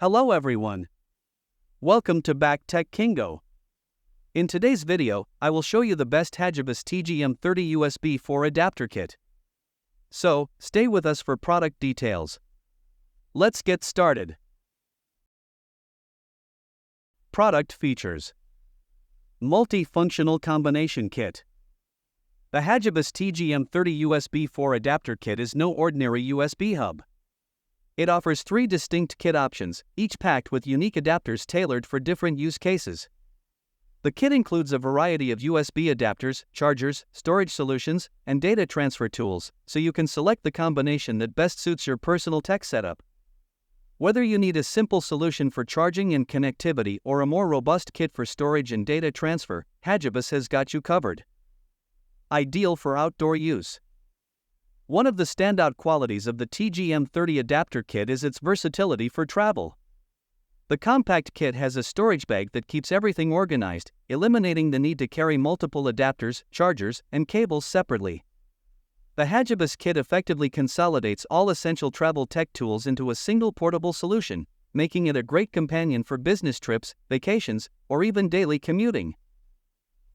Hello everyone. Welcome to Back Tech Kingo. In today's video, I will show you the best Hagibis TGM30 USB4 adapter kit. So, stay with us for product details. Let's get started. Product features. Multi-functional combination kit. The Hagibis TGM30 USB4 adapter kit is no ordinary USB hub. It offers 3 distinct kit options, each packed with unique adapters tailored for different use cases. The kit includes a variety of USB adapters, chargers, storage solutions, and data transfer tools, so you can select the combination that best suits your personal tech setup. Whether you need a simple solution for charging and connectivity or a more robust kit for storage and data transfer, Hagibis has got you covered. Ideal for outdoor use. One of the standout qualities of the TGM30 adapter kit is its versatility for travel. The compact kit has a storage bag that keeps everything organized, eliminating the need to carry multiple adapters, chargers, and cables separately. The Hagibis kit effectively consolidates all essential travel tech tools into a single portable solution, making it a great companion for business trips, vacations, or even daily commuting.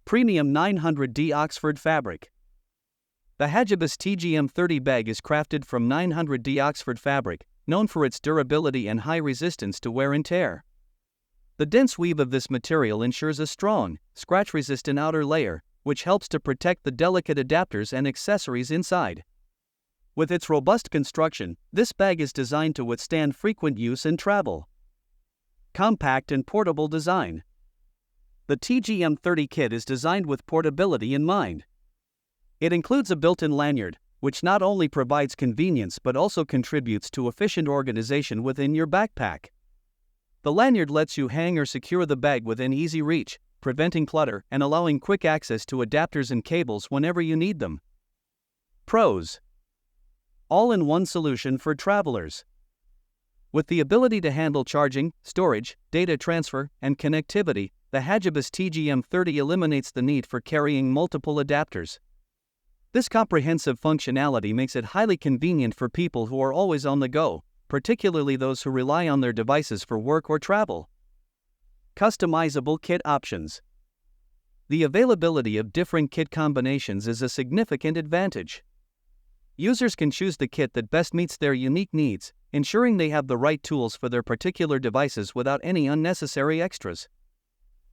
Premium 900D Oxford fabric. The Hagibis TGM30 bag is crafted from 900D Oxford fabric, known for its durability and high resistance to wear and tear. The dense weave of this material ensures a strong, scratch-resistant outer layer, which helps to protect the delicate adapters and accessories inside. With its robust construction, this bag is designed to withstand frequent use and travel. Compact and portable design. The TGM30 kit is designed with portability in mind. It includes a built-in lanyard, which not only provides convenience but also contributes to efficient organization within your backpack. The lanyard lets you hang or secure the bag within easy reach, preventing clutter and allowing quick access to adapters and cables whenever you need them. Pros. All-in-one solution for travelers. With the ability to handle charging, storage, data transfer, and connectivity, the Hagibis TGM30 eliminates the need for carrying multiple adapters. This comprehensive functionality makes it highly convenient for people who are always on the go, particularly those who rely on their devices for work or travel. Customizable kit options. The availability of different kit combinations is a significant advantage. Users can choose the kit that best meets their unique needs, ensuring they have the right tools for their particular devices without any unnecessary extras.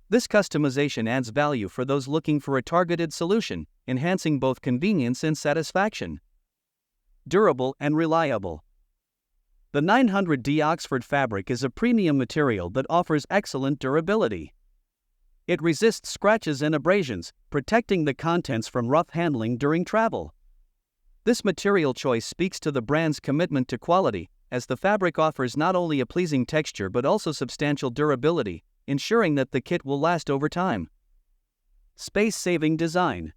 This customization adds value for those looking for a targeted solution, enhancing both convenience and satisfaction. Durable and reliable. The 900D Oxford fabric is a premium material that offers excellent durability. It resists scratches and abrasions, protecting the contents from rough handling during travel. This material choice speaks to the brand's commitment to quality, as the fabric offers not only a pleasing texture but also substantial durability, ensuring that the kit will last over time. Space-saving design.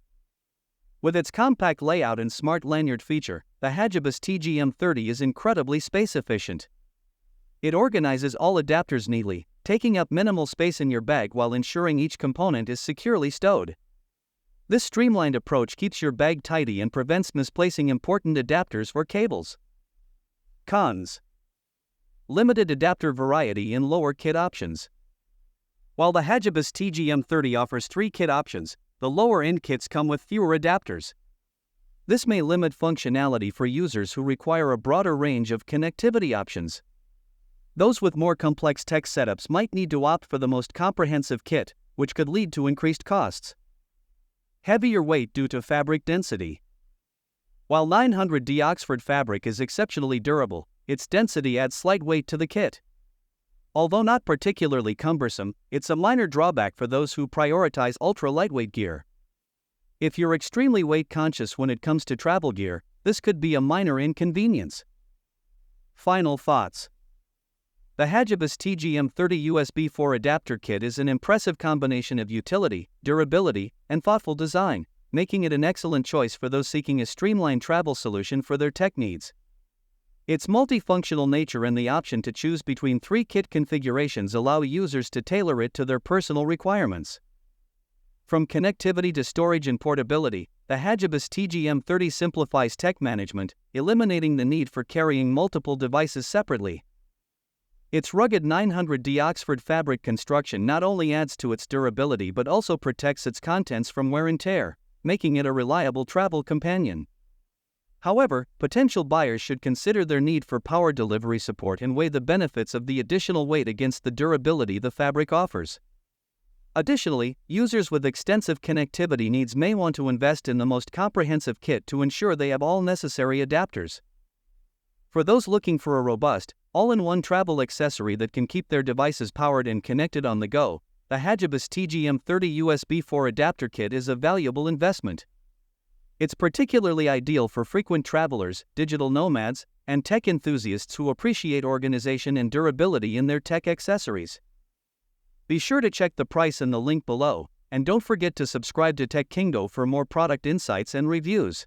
With its compact layout and smart lanyard feature, the Hagibis TGM30 is incredibly space-efficient. It organizes all adapters neatly, taking up minimal space in your bag while ensuring each component is securely stowed. This streamlined approach keeps your bag tidy and prevents misplacing important adapters or cables. Cons. Limited adapter variety and lower kit options. While the Hagibis TGM30 offers 3 kit options, the lower-end kits come with fewer adapters. This may limit functionality for users who require a broader range of connectivity options. Those with more complex tech setups might need to opt for the most comprehensive kit, which could lead to increased costs. Heavier weight due to fabric density. While 900D Oxford fabric is exceptionally durable, its density adds slight weight to the kit. Although not particularly cumbersome, it's a minor drawback for those who prioritize ultra-lightweight gear. If you're extremely weight-conscious when it comes to travel gear, this could be a minor inconvenience. Final thoughts. The Hagibis TGM30 USB4 adapter kit is an impressive combination of utility, durability, and thoughtful design, making it an excellent choice for those seeking a streamlined travel solution for their tech needs. Its multifunctional nature and the option to choose between 3 kit configurations allow users to tailor it to their personal requirements. From connectivity to storage and portability, the Hagibis TGM30 simplifies tech management, eliminating the need for carrying multiple devices separately. Its rugged 900D Oxford fabric construction not only adds to its durability but also protects its contents from wear and tear, making it a reliable travel companion. However, potential buyers should consider their need for power delivery support and weigh the benefits of the additional weight against the durability the fabric offers. Additionally, users with extensive connectivity needs may want to invest in the most comprehensive kit to ensure they have all necessary adapters. For those looking for a robust, all-in-one travel accessory that can keep their devices powered and connected on the go, the Hagibis TGM30 USB 4 adapter kit is a valuable investment. It's particularly ideal for frequent travelers, digital nomads, and tech enthusiasts who appreciate organization and durability in their tech accessories. Be sure to check the price in the link below, and don't forget to subscribe to Tech Kingo for more product insights and reviews.